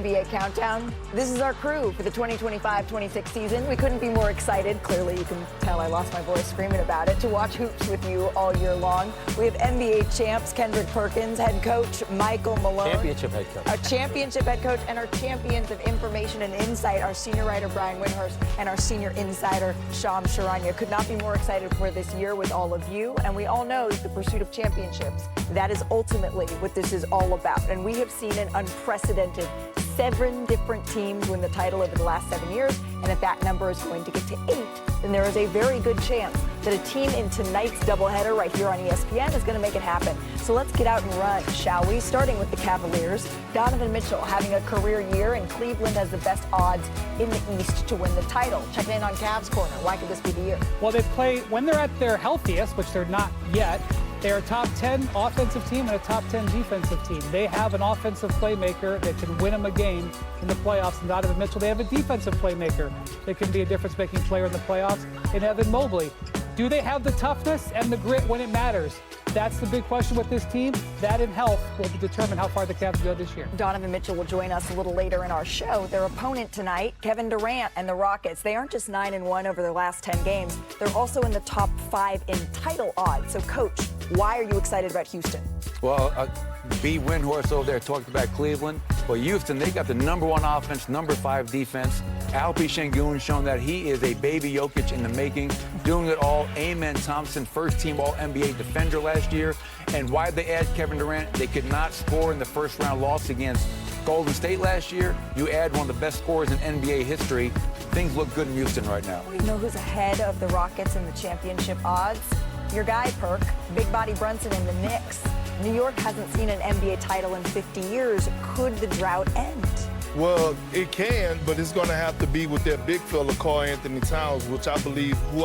NBA Countdown. This is our crew for the 2025-26 season. We couldn't be more excited. Clearly, you can tell I lost my voice screaming about it, to watch hoops with you all year long. We have NBA champs Kendrick Perkins, head coach Michael Malone. Championship head coach. Our championship head coach, and our champions of information and insight, our senior writer Brian Windhorst and our senior insider Shannon. Could not be more excited for this year with all of you. And we all know the pursuit of championships. That is ultimately what this is all about. And we have seen an unprecedented 7 different teams win the title over the last 7 years. And if that number is going to get to 8, then there is a very good chance that a team in tonight's doubleheader right here on ESPN is going to make it happen. So let's get out and run, shall we? Starting with the Cavaliers. Donovan Mitchell having a career year, and Cleveland has the best odds in the East to win the title. Checking in on Cavs Corner. Why could this be the year? Well, they play, when they're at their healthiest, which they're not yet, they're a top 10 offensive team and a top 10 defensive team. They have an offensive playmaker that can win them a game in the playoffs. And Donovan Mitchell, they have a defensive playmaker that can be a difference-making player in the playoffs in Evan Mobley. Do they have the toughness and the grit when it matters? That's the big question with this team. That and health will determine how far the Cavs go this year. Donovan Mitchell will join us a little later in our show. Their opponent tonight, Kevin Durant and the Rockets. They aren't just 9-1 over their last 10 games. They're also in the top 5 in title odds. So, Coach, why are you excited about Houston? Well, B. Windhorst over there talked about Cleveland. Well, Houston, they got the #1 offense, #5 defense. Alpi Şengün shown that he is a baby Jokic in the making, doing it all. Amen Thompson, first-team All-NBA defender last year. And why did they add Kevin Durant? They could not score in the first-round loss against Golden State last year. You add one of the best scorers in NBA history. Things look good in Houston right now. You know who's ahead of the Rockets in the championship odds? Your guy, Perk, Big Body Brunson in the Knicks. New York hasn't seen an NBA title in 50 years. Could the drought end? Well, it can, but it's going to have to be with that big fella, Karl Anthony Towns, who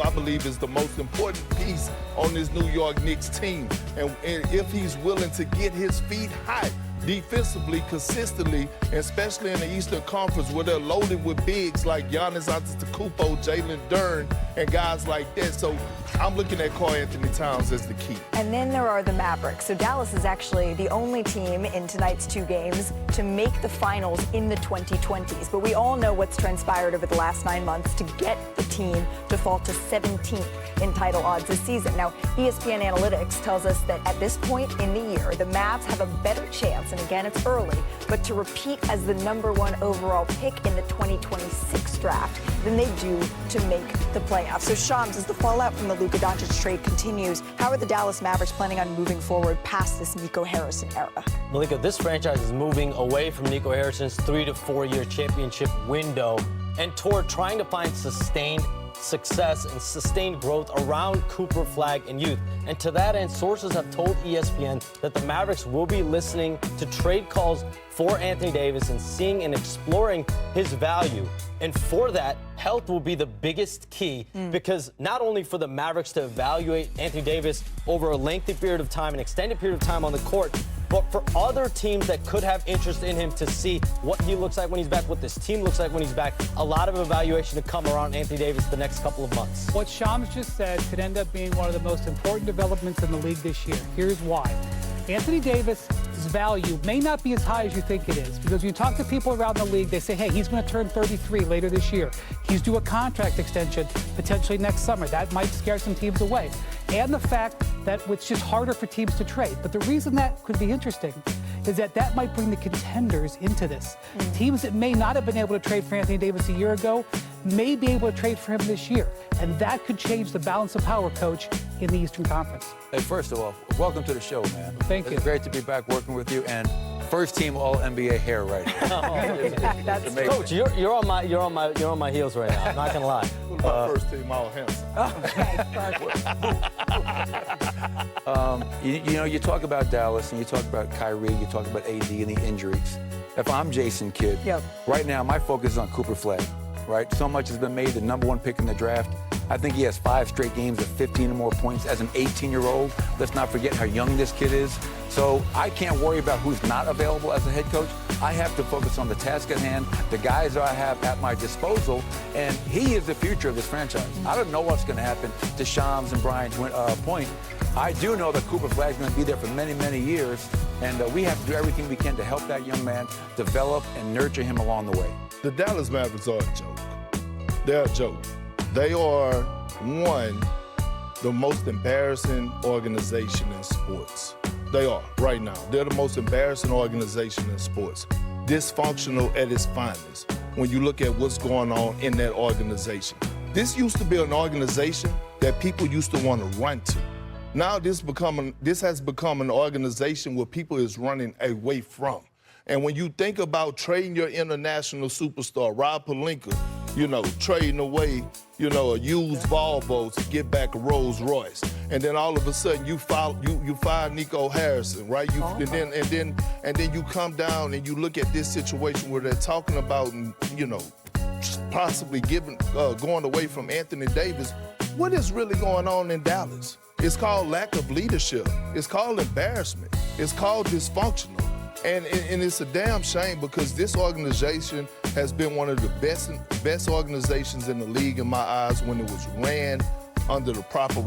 I believe is the most important piece on this New York Knicks team. And if he's willing to get his feet hot defensively, consistently, especially in the Eastern Conference where they're loaded with bigs like Giannis Antetokounmpo, Jalen Duren, and guys like that. So I'm looking at Karl Anthony Towns as the key. And then there are the Mavericks. So Dallas is actually the only team in tonight's 2 games to make the finals in the 2020s. But we all know what's transpired over the last 9 months to get the team to fall to 17th in title odds this season. Now, ESPN Analytics tells us that at this point in the year, the Mavs have a better chance, and again, it's early, but to repeat as the #1 overall pick in the 2026 draft than they do to make the playoffs. So, Shams, as the fallout from the Luka Doncic trade continues, how are the Dallas Mavericks planning on moving forward past this Nico Harrison era? Malika, this franchise is moving away from Nico Harrison's 3 to 4 year championship window and toward trying to find sustained success and sustained growth around Cooper Flagg and youth. And to that end, sources have told ESPN that the Mavericks will be listening to trade calls for Anthony Davis and seeing and exploring his value. And for that, health will be the biggest key because not only for the Mavericks to evaluate Anthony Davis over a lengthy period of time, an extended period of time on the court, but for other teams that could have interest in him to see what he looks like when he's back, what this team looks like when he's back. A lot of evaluation to come around Anthony Davis the next couple of months. What Shams just said could end up being one of the most important developments in the league this year. Here's why. Anthony Davis' value may not be as high as you think it is, because when you talk to people around the league, they say, hey, he's going to turn 33 later this year. He's due a contract extension potentially next summer. That might scare some teams away. And the fact that it's just harder for teams to trade. But the reason that could be interesting is that might bring the contenders into this. Teams that may not have been able to trade for Anthony Davis a year ago may be able to trade for him this year. And that could change the balance of power, Coach, in the Eastern Conference. Hey, first of all, welcome to the show, man. Thank you. It's great to be back working with you, and first-team All-NBA hair right here. That's amazing. Coach, you're on my heels right now. I'm not gonna lie. What about first-team All-Hands? You know, you talk about Dallas, and you talk about Kyrie, you talk about AD and the injuries. If I'm Jason Kidd, right now my focus is on Cooper Flagg, right? So much has been made, the #1 pick in the draft. I think he has 5 straight games of 15 or more points as an 18-year-old. Let's not forget how young this kid is. So I can't worry about who's not available as a head coach. I have to focus on the task at hand, the guys that I have at my disposal, and he is the future of this franchise. I don't know what's going to happen to Shams and Brian's point. I do know that Cooper Flagg's going to be there for many, many years, and we have to do everything we can to help that young man develop and nurture him along the way. The Dallas Mavericks are a joke. They're a joke. They are, the most embarrassing organization in sports. They are, right now. They're the most embarrassing organization in sports. Dysfunctional at its finest when you look at what's going on in that organization. This used to be an organization that people used to want to run to. Now this has become an organization where people is running away from. And when you think about trading your international superstar, Rob Pelinka, trading away, a used Volvo to get back a Rolls Royce, and then all of a sudden you fire Nico Harrison, right? And then you come down and you look at this situation where they're talking about, possibly going away from Anthony Davis. What is really going on in Dallas? It's called lack of leadership. It's called embarrassment. It's called dysfunctional. And it's a damn shame because this organization has been one of the best organizations in the league in my eyes when it was ran under the proper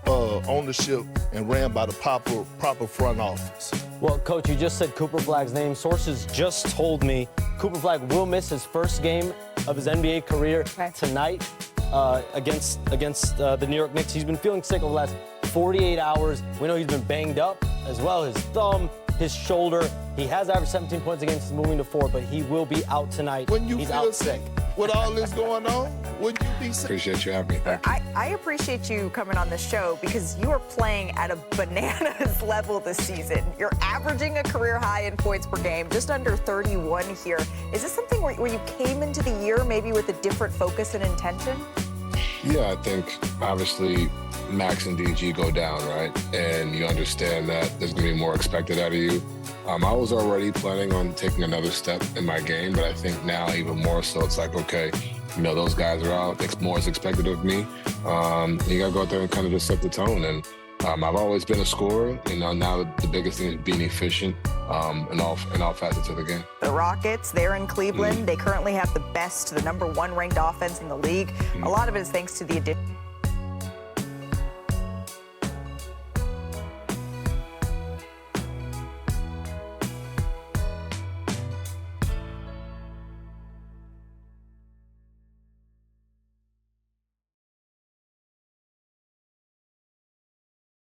ownership and ran by the proper front office. Well, Coach, you just said Cooper Flagg's name. Sources just told me Cooper Flagg will miss his first game of his NBA career tonight against the New York Knicks. He's been feeling sick over the last 48 hours. We know he's been banged up as well. His thumb, his shoulder. He has averaged 17 points a game since moving to 4, but he will be out tonight. When you He's feel out sick with all this going on, would you be sick? Appreciate you having me. Thank you. I appreciate you coming on the show because you are playing at a bananas level this season. You're averaging a career high in points per game, just under 31 here. Is this something where you came into the year maybe with a different focus and intention? Yeah, I think obviously Max and DG go down, right? And you understand that there's going to be more expected out of you. I was already planning on taking another step in my game, but I think now even more so, it's like, okay, those guys are out. More is expected of me. You got to go out there and kind of just set the tone. And I've always been a scorer. Now the biggest thing is being efficient in all facets of the game. The Rockets, they're in Cleveland. They currently have the number 1 ranked offense in the league. A lot of it is thanks to the addition.